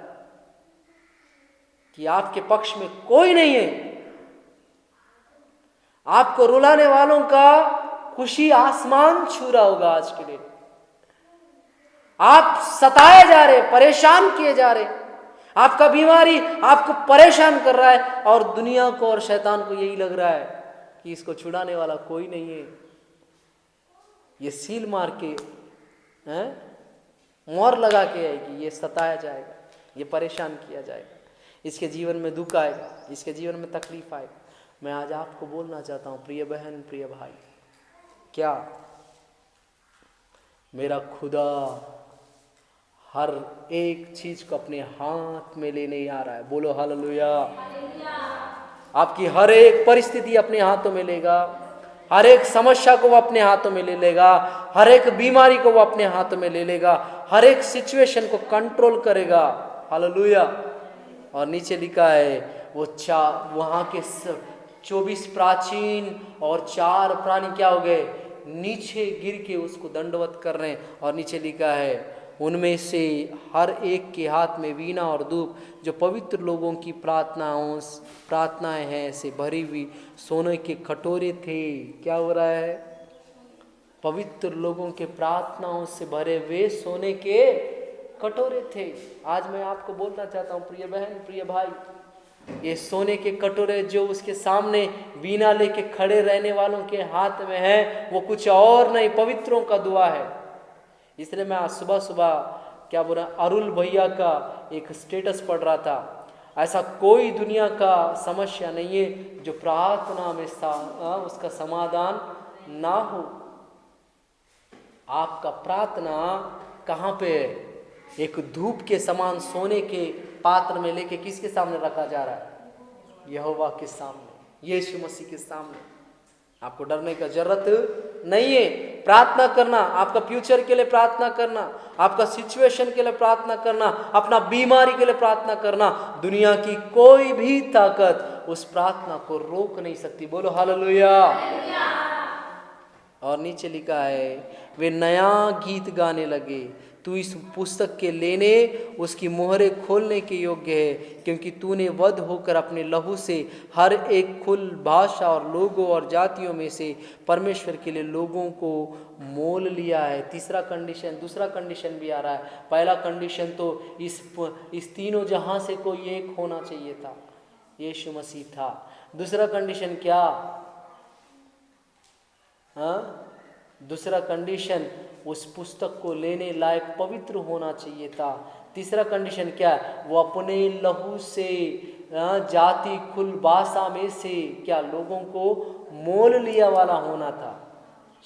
कि आपके पक्ष में कोई नहीं है। आपको रुलाने वालों का खुशी आसमान छू रहा होगा आज के दिन। आप सताए जा रहे, परेशान किए जा रहे, आपका बीमारी आपको परेशान कर रहा है और दुनिया को और शैतान को यही लग रहा है कि इसको छुड़ाने वाला कोई नहीं है। ये सील मार के मोहर लगा के है कि ये सताया जाएगा, ये परेशान किया जाएगा, इसके जीवन में दुख आएगा, इसके जीवन में तकलीफ आएगा। मैं आज आपको बोलना चाहता हूं प्रिय बहन, प्रिय भाई, क्या मेरा खुदा हर एक चीज को अपने हाथ में लेने आ रहा है? बोलो हालेलुया। आपकी हर एक परिस्थिति अपने हाथों में लेगा, हर एक समस्या को वो अपने हाथों में ले लेगा, हर एक बीमारी को वो अपने हाथों में ले लेगा, हर एक सिचुएशन को कंट्रोल करेगा। हालेलुया। और नीचे लिखा है वो वहां के 24 प्राचीन और 4 प्राणी क्या हो गए? नीचे गिर के उसको दंडवत कर रहे हैं। और नीचे लिखा है उनमें से हर एक के हाथ में वीणा और धूप जो पवित्र लोगों की प्रार्थनाएं हैं से भरी हुई सोने के कटोरे थे। क्या हो रहा है? पवित्र लोगों के प्रार्थनाओं से भरे हुए सोने के कटोरे थे। आज मैं आपको बोलना चाहता हूं प्रिय बहन, प्रिय भाई, ये सोने के कटोरे जो उसके सामने वीणा लेके खड़े रहने वालों के हाथ में है, वो कुछ और नहीं, पवित्रों का दुआ है। इसलिए मैं आज सुबह सुबह क्या बोल रहा, अरुल भैया का एक स्टेटस पढ़ रहा था। ऐसा कोई दुनिया का समस्या नहीं है जो प्रार्थना में उसका समाधान ना हो। आपका प्रार्थना कहाँ पे है? एक धूप के समान सोने के पात्र में लेके किसके सामने रखा जा रहा है? यहोवा के सामने, यीशु मसीह के सामने। आपको डरने का जरूरत नहीं है। प्रार्थना करना, आपका फ्यूचर के लिए प्रार्थना करना, आपका सिचुएशन के लिए प्रार्थना करना, अपना बीमारी के लिए प्रार्थना करना, दुनिया की कोई भी ताकत उस प्रार्थना को रोक नहीं सकती। बोलो हालेलुया। और नीचे लिखा है, वे नया गीत गाने लगे, तू इस पुस्तक के लेने उसकी मोहरे खोलने के योग्य है, क्योंकि तूने वध होकर अपने लहू से हर एक कुल, भाषा और लोगों और जातियों में से परमेश्वर के लिए लोगों को मोल लिया है। तीसरा कंडीशन, दूसरा कंडीशन भी आ रहा है। पहला कंडीशन तो इस तीनों जहां से कोई एक होना चाहिए था, यीशु मसीह था। दूसरा कंडीशन क्या? दूसरा कंडीशन, उस पुस्तक को लेने लायक पवित्र होना चाहिए था। तीसरा कंडीशन क्या? वो अपने लहू से जाति, कुल, भाषा में से क्या लोगों को मोल लिया वाला होना था।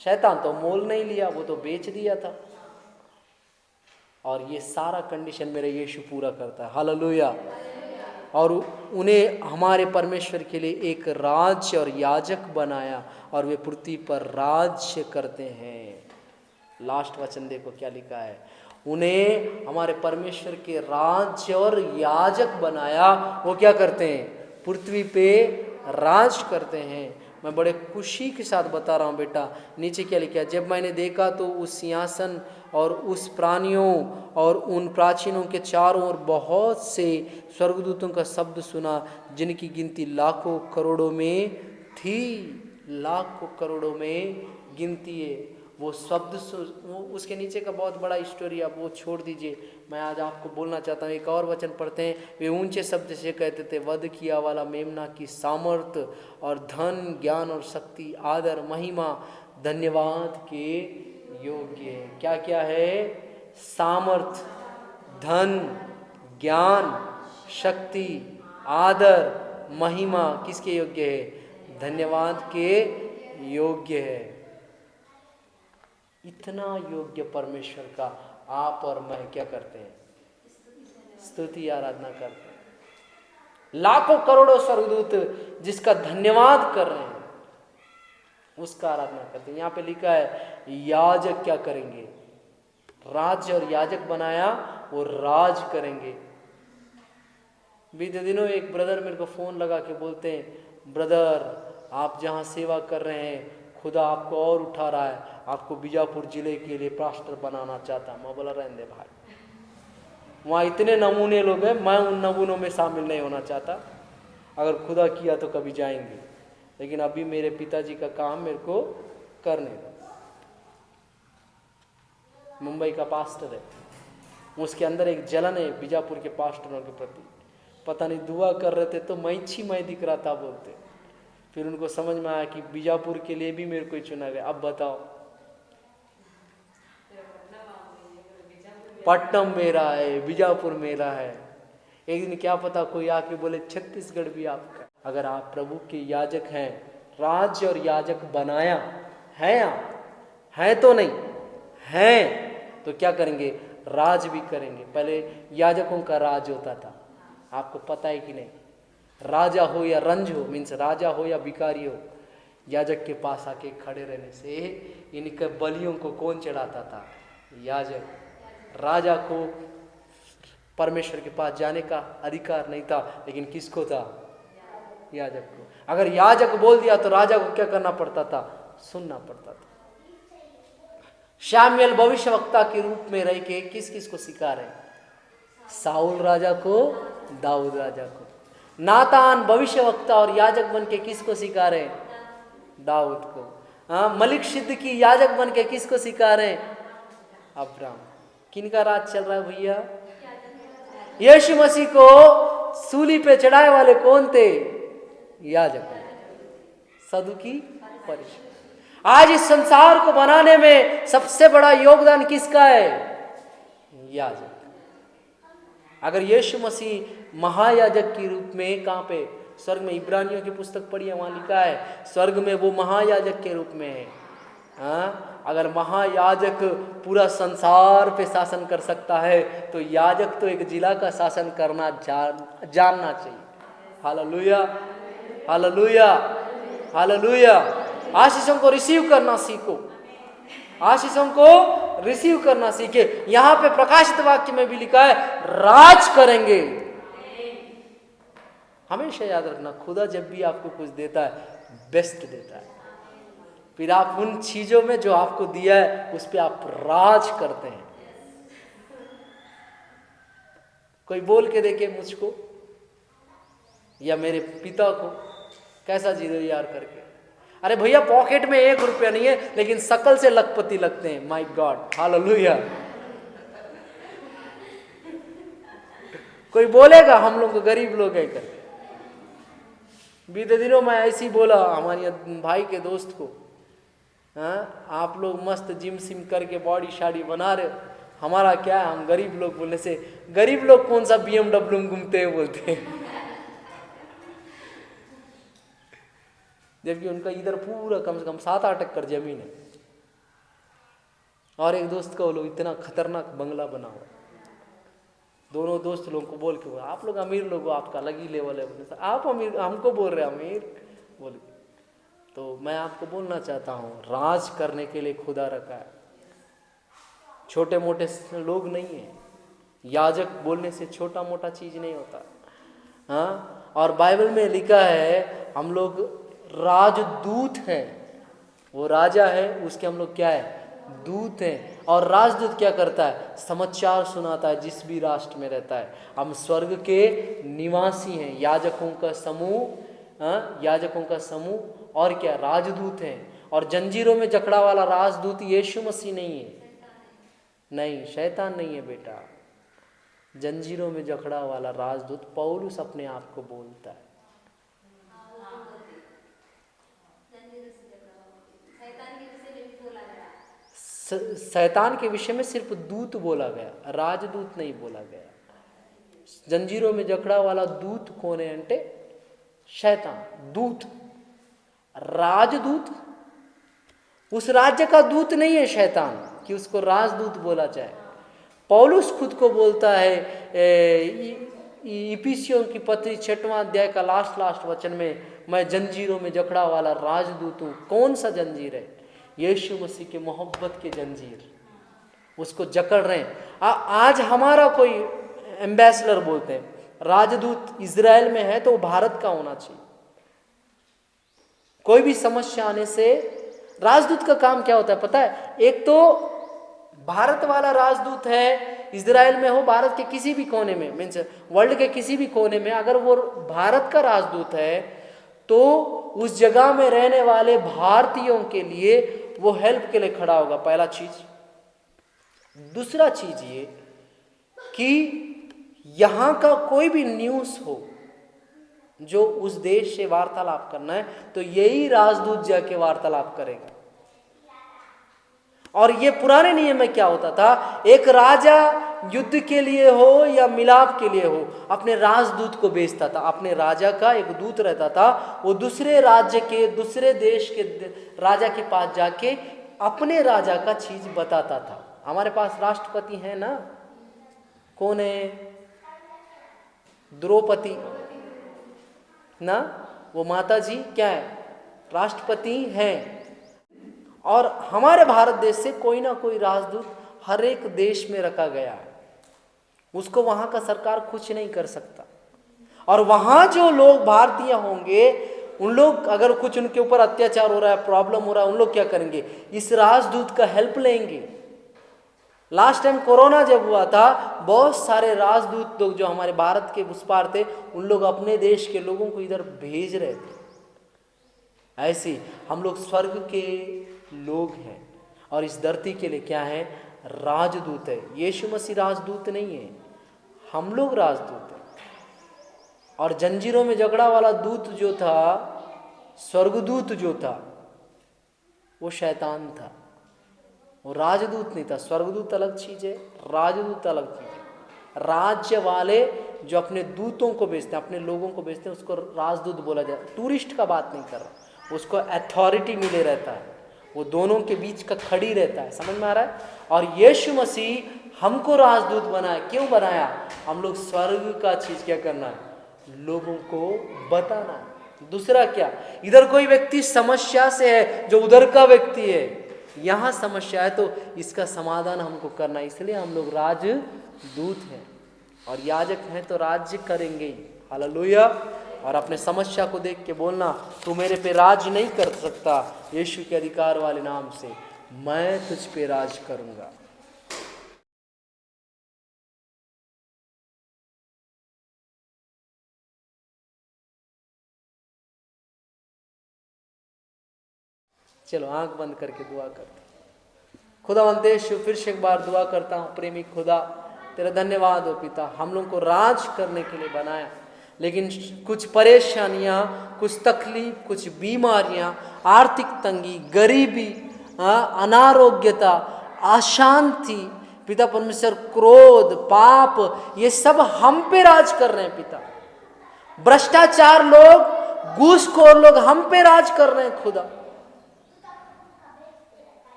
शैतान तो मोल नहीं लिया, वो तो बेच दिया था। और ये सारा कंडीशन मेरा यीशु पूरा करता है। हालेलुया। और उन्हें हमारे परमेश्वर के लिए एक राज्य और याजक बनाया, और वे पृथ्वी पर राज्य करते हैं। लास्ट वचन देखो क्या लिखा है, उन्हें हमारे परमेश्वर के राज्य और याजक बनाया। वो क्या करते हैं? पृथ्वी पे राज करते हैं। मैं बड़े खुशी के साथ बता रहा हूँ बेटा, नीचे क्या लिखा है, जब मैंने देखा तो उस सिंहासन और उस प्राणियों और उन प्राचीनों के चारों ओर बहुत से स्वर्गदूतों का शब्द सुना, जिनकी गिनती लाखों करोड़ों में थी। लाखों करोड़ों में गिनती है वो शब्द। उसके नीचे का बहुत बड़ा स्टोरी, आप वो छोड़ दीजिए। मैं आज आपको बोलना चाहता हूँ, एक और वचन पढ़ते हैं। वे ऊंचे शब्द से कहते थे, वध किया वाला मेमना की सामर्थ और धन, ज्ञान और शक्ति, आदर, महिमा, धन्यवाद के योग्य है। क्या क्या है? सामर्थ, धन, ज्ञान, शक्ति, आदर, महिमा किसके योग्य है? धन्यवाद के योग्य है। इतना योग्य परमेश्वर का आप और मैं क्या करते हैं? स्तुति आराधना करते हैं। लाखों करोड़ों स्वर्गदूत जिसका धन्यवाद कर रहे हैं, उसका आराधना करते हैं। यहाँ पे लिखा है याजक क्या करेंगे? राज्य और याजक बनाया, वो राज करेंगे। बीते दिनों एक ब्रदर मेरे को फोन लगा के बोलते हैं, ब्रदर आप जहाँ सेवा कर रहे हैं, खुदा आपको और उठा रहा है, आपको बीजापुर जिले के लिए पास्टर बनाना चाहता। मैं बोला रहने दे भाई, वहाँ इतने नमूने लोग हैं, मैं उन नमूनों में शामिल नहीं होना चाहता। अगर खुदा किया तो कभी जाएंगे, लेकिन अभी मेरे पिताजी का काम मेरे को करने दो। मुंबई का पास्टर है, उसके अंदर एक जलन है बीजापुर के पास्टरों के प्रति। पता नहीं दुआ कर रहे थे तो मैं दिख रहा था बोलते। फिर उनको समझ में आया कि बीजापुर के लिए भी मेरे को चुना गया। अब बताओ, पट्टम मेरा है, बीजापुर मेरा है। एक दिन क्या पता कोई आके बोले छत्तीसगढ़ भी आपका। अगर आप प्रभु के याजक हैं, राज्य और याजक बनाया है, आप हैं तो नहीं हैं तो क्या करेंगे? राज भी करेंगे। पहले याजकों का राज होता था, आपको पता है कि नहीं? राजा हो या रंज हो, मीन्स राजा हो या भिखारी हो, याजक के पास आके खड़े रहने से इनके बलियों को कौन चढ़ाता था? याजक। राजा को परमेश्वर के पास जाने का अधिकार नहीं था, लेकिन किसको था? याजक को। अगर याजक बोल दिया तो राजा को क्या करना पड़ता था? सुनना पड़ता था। शामुएल भविष्यवक्ता के रूप में रह के किस किस को सिखा रहे? साउल राजा को, दाऊद राजा को। नातान भविष्यवक्ता और याजक बन के किसको सिखा रहे? दाऊद को। मलिक सिद्ध की याजक बन के किसको सिखा रहे? अब्राहम। किनका राज चल रहा है भैया? यीशु मसीह को सूली पे चढ़ाए वाले कौन थे? याजक, सदुकी, फरीसी। आज इस संसार को बनाने में सबसे बड़ा योगदान किसका है? याजक। अगर यीशु मसीह महायाजक के रूप में कहाँ पे? स्वर्ग में। इब्रानियों की पुस्तक पढ़िए, वहां लिखा है स्वर्ग में वो महायाजक के रूप में है। अगर महायाजक पूरा संसार पे शासन कर सकता है तो याजक तो एक जिला का शासन करना जानना चाहिए। Hallelujah, hallelujah, hallelujah. आशीषों को रिसीव करना सीखो, आशीषों को रिसीव करना सीखे। यहां पे प्रकाशित वाक्य में भी लिखा है राज करेंगे। हमेशा याद रखना, खुदा जब भी आपको कुछ देता है बेस्ट देता है, फिर आप उन चीजों में जो आपको दिया है उस पर आप राज करते हैं। कोई बोल के देखे मुझको या मेरे पिता को, कैसा जीरो यार करके, अरे भैया पॉकेट में 1 रुपया नहीं है लेकिन शकल से लखपति लगते हैं। My God, hallelujah. कोई बोलेगा हम लोग तो गरीब लोग हैं करके। बीते दिनों मैं ऐसी बोला हमारी भाई के दोस्त को, हाँ आप लोग मस्त जिम सिम करके बॉडी शाडी बना रहे हो, हमारा क्या है, हम गरीब लोग। बोलने से गरीब लोग कौन सा BMW में घूमते हैं बोलते हैं, जबकि उनका इधर पूरा कम से कम 7-8 एकड़ जमीन है। और एक दोस्त का वो लोग इतना खतरनाक बंगला बना हुआ। दोनों दोस्त लोगों को बोल के बोला आप लोग अमीर लोग हो, आपका अलग ही लेवल है। बोले आप अमीर, हमको बोल रहे अमीर बोले। तो मैं आपको बोलना चाहता हूँ राज करने के लिए खुदा रखा है, छोटे मोटे लोग नहीं है। याजक बोलने से छोटा मोटा चीज नहीं होता। हाँ, और बाइबल में लिखा है हम लोग राजदूत हैं। वो राजा है, उसके हम लोग क्या है, दूत हैं। और राजदूत क्या करता है, समाचार सुनाता है जिस भी राष्ट्र में रहता है। हम स्वर्ग के निवासी हैं, याजकों का समूह, याजकों का समूह और क्या, राजदूत हैं। और जंजीरों में जकड़ा वाला राजदूत यीशु मसीह नहीं है, नहीं शैतान नहीं है बेटा। जंजीरों में जकड़ा वाला राजदूत पौलुस अपने आप को बोलता है। शैतान के विषय में सिर्फ दूत बोला गया, राजदूत नहीं बोला गया। जंजीरों में जकड़ा वाला दूत कौन है अंटे, शैतान। दूत, राजदूत उस राज्य का दूत नहीं है शैतान कि उसको राजदूत बोला जाए। पौलुस खुद को बोलता है इफिसियों की पत्री 6वां अध्याय का लास्ट वचन में, मैं जंजीरों में जकड़ा वाला राजदूत हूँ। कौन सा जंजीर है, यीशु मसीह के मोहब्बत के जंजीर, उसको जकड़ रहे हैं। आज हमारा कोई एम्बेसडर बोलते हैं, राजदूत इजराइल में है तो वो भारत का होना चाहिए। कोई भी समस्या आने से राजदूत का काम क्या होता है पता है, एक तो भारत वाला राजदूत है, इजराइल में हो, भारत के किसी भी कोने में, मीन्स वर्ल्ड के किसी भी कोने में अगर वो भारत का राजदूत है तो उस जगह में रहने वाले भारतीयों के लिए वो हेल्प के लिए खड़ा होगा, पहला चीज। दूसरा चीज ये कि यहां का कोई भी न्यूज़ हो जो उस देश से वार्तालाप करना है तो यही राजदूत जाके वार्तालाप करेगा। और ये पुराने नियम में क्या होता था, एक राजा युद्ध के लिए हो या मिलाप के लिए हो अपने राजदूत को भेजता था। अपने राजा का एक दूत रहता था, वो दूसरे राज्य के, दूसरे देश के राजा के पास जाके अपने राजा का चीज बताता था। हमारे पास राष्ट्रपति है ना, कौन है, द्रौपदी ना, वो माता जी क्या है, राष्ट्रपति हैं। और हमारे भारत देश से कोई ना कोई राजदूत हर एक देश में रखा गया है, उसको वहां का सरकार कुछ नहीं कर सकता। और वहां जो लोग भारतीय होंगे उन लोग अगर कुछ उनके ऊपर अत्याचार हो रहा है, प्रॉब्लम हो रहा है, उन लोग क्या करेंगे, इस राजदूत का हेल्प लेंगे। लास्ट टाइम कोरोना जब हुआ था, बहुत सारे राजदूत लोग जो हमारे भारत के उस पार थे उन लोग अपने देश के लोगों को इधर भेज रहे थे। ऐसे हम लोग स्वर्ग के लोग हैं और इस धरती के लिए क्या है, राजदूत है। यीशु मसीह राजदूत नहीं है, हम लोग राजदूत हैं। और जंजीरों में जकड़ा वाला दूत जो था, स्वर्गदूत जो था, वो शैतान था, वो राजदूत नहीं था। स्वर्गदूत अलग चीज है, राजदूत अलग चीज है। राज्य वाले जो अपने दूतों को भेजते हैं, अपने लोगों को भेजते हैं, उसको राजदूत बोला जाता है। टूरिस्ट का बात नहीं कर रहा, उसको अथॉरिटी मिले रहता है, वो दोनों के बीच का खड़ी रहता है। समझ में आ रहा है? और यीशु मसीह हमको राजदूत बनाया। क्यों बनाया? हम लोग स्वर्ग का चीज क्या करना है? लोगों को बताना है। दूसरा क्या? इधर कोई व्यक्ति समस्या से है, जो उधर का व्यक्ति है, यहाँ समस्या है, तो इसका समाधान हमको करना है। इसलिए हम लोग राजदूत हैं और याजक हैं, तो राज्य करेंगे ही। हालेलुया। और अपने समस्या को देख के बोलना, तू मेरे पे राज नहीं कर सकता, यीशु के अधिकार वाले नाम से मैं तुझ पे राज करूंगा। चलो आंख बंद करके दुआ करते। खुदावंद यीशु, फिर से एक बार दुआ करता हूँ, प्रेमी खुदा तेरा धन्यवाद हो पिता, हम लोग को राज करने के लिए बनाया, लेकिन कुछ परेशानियाँ, कुछ तकलीफ, कुछ बीमारियाँ, आर्थिक तंगी, गरीबी, अनारोग्यता, अशांति, पिता परमेश्वर, क्रोध, पाप, ये सब हम पे राज कर रहे हैं पिता। भ्रष्टाचार लोग, घूसखोर लोग हम पे राज कर रहे हैं खुदा।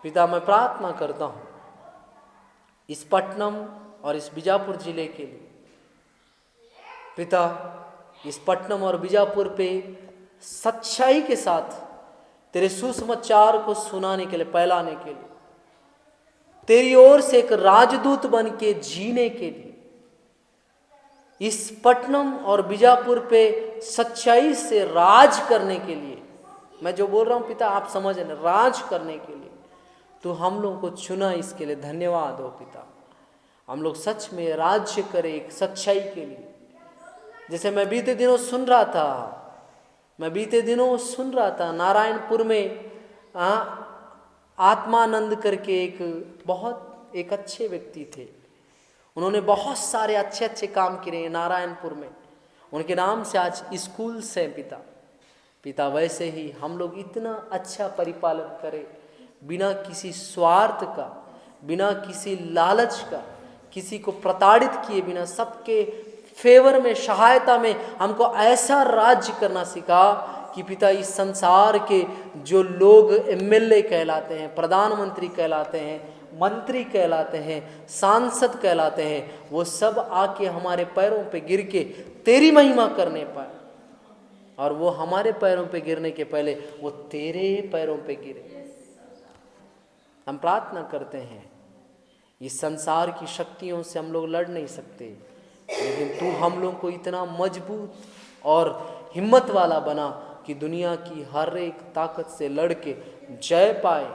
पिता मैं प्रार्थना करता हूँ इस पटनम और इस बीजापुर जिले के लिए पिता, इस पटनम और बीजापुर पे सच्चाई के साथ तेरे सुसमाचार को सुनाने के लिए, फैलाने के लिए, तेरी ओर से एक राजदूत बन के जीने के लिए, इस पटनम और बीजापुर पे सच्चाई से राज करने के लिए, मैं जो बोल रहा हूँ पिता आप समझ लें, राज करने के लिए तो हम लोगों को चुना, इसके लिए धन्यवाद हो पिता। हम लोग सच में राज्य करें एक सच्चाई के लिए। जैसे मैं बीते दिनों सुन रहा था नारायणपुर में आत्मानंद करके एक अच्छे व्यक्ति थे। उन्होंने बहुत सारे अच्छे अच्छे काम किए नारायणपुर में, उनके नाम से आज स्कूल से पिता वैसे ही हम लोग इतना अच्छा परिपालन करें, बिना किसी स्वार्थ का, बिना किसी लालच का, किसी को प्रताड़ित किए बिना, सबके फेवर में, सहायता में हमको ऐसा राज्य करना सिखा कि पिता इस संसार के जो लोग एमएलए कहलाते हैं, प्रधानमंत्री कहलाते हैं, मंत्री कहलाते हैं, सांसद कहलाते हैं, वो सब आके हमारे पैरों पे गिर के तेरी महिमा करने पाए, और वो हमारे पैरों पे गिरने के पहले वो तेरे पैरों पे गिरे। हम प्रार्थना करते हैं, इस संसार की शक्तियों से हम लोग लड़ नहीं सकते, लेकिन तू हम लोग को इतना मजबूत और हिम्मत वाला बना कि दुनिया की हर एक ताकत से लड़ के जय पाए।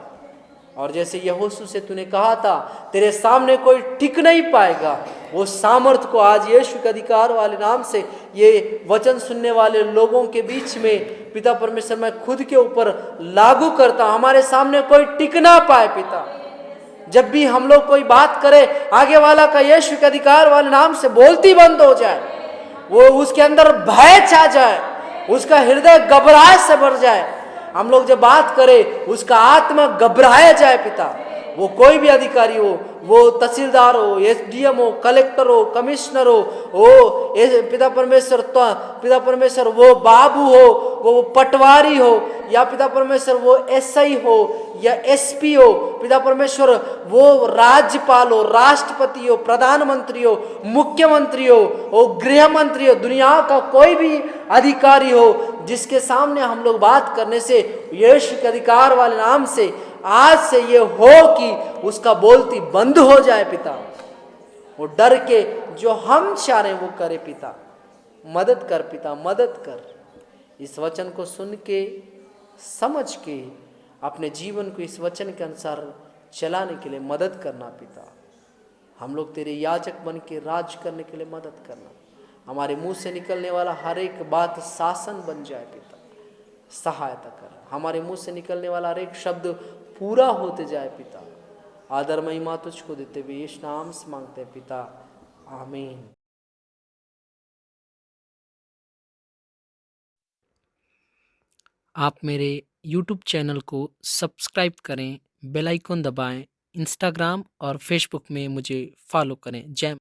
और जैसे यहोशू से तूने कहा था तेरे सामने कोई टिक नहीं पाएगा, वो सामर्थ को आज यीशु के अधिकार वाले नाम से ये वचन सुनने वाले लोगों के बीच में पिता परमेश्वर मैं खुद के ऊपर लागू करता हूं। हमारे सामने कोई टिक ना पाए पिता। जब भी हम लोग कोई बात करे, आगे वाला का यीशु के अधिकार वाले नाम से बोलती बंद हो जाए, वो उसके अंदर भय छा जाए, उसका हृदय घबराहट से भर जाए। हम लोग जब बात करें उसका आत्मा घबराया जाए पिता। वो कोई भी अधिकारी हो, वो तहसीलदार हो, एसडीएम हो, कलेक्टर हो, कमिश्नर हो, पिता परमेश्वर वो बाबू हो, वो पटवारी हो, या पिता परमेश्वर वो एसआई हो या एसपी हो, पिता परमेश्वर वो राज्यपाल हो, राष्ट्रपति हो, प्रधानमंत्री हो, मुख्यमंत्री हो, गृह मंत्री हो, दुनिया का कोई भी अधिकारी हो, जिसके सामने हम लोग बात करने से यीशु के अधिकार वाले नाम से आज से ये हो कि उसका बोलती बंद हो जाए पिता। वो डर के जो हम चाह रहे हैं वो करे पिता। मदद कर पिता, मदद कर। इस वचन को सुन के, समझ के अपने जीवन को इस वचन के अनुसार चलाने के लिए मदद करना पिता। हम लोग तेरे याजक बन के राज करने के लिए मदद करना। हमारे मुंह से निकलने वाला हर एक बात शासन बन जाए पिता, सहायता कर। हमारे मुंह से निकलने वाला हर एक शब्द पूरा होते जाए पिता। आदर महिमा तुझको देते हुए यीशु नाम से मांगते हैं पिता, आमीन। आप मेरे YouTube चैनल को सब्सक्राइब करें, बेल आइकन दबाएं, इंस्टाग्राम और फेसबुक में मुझे फॉलो करें। जय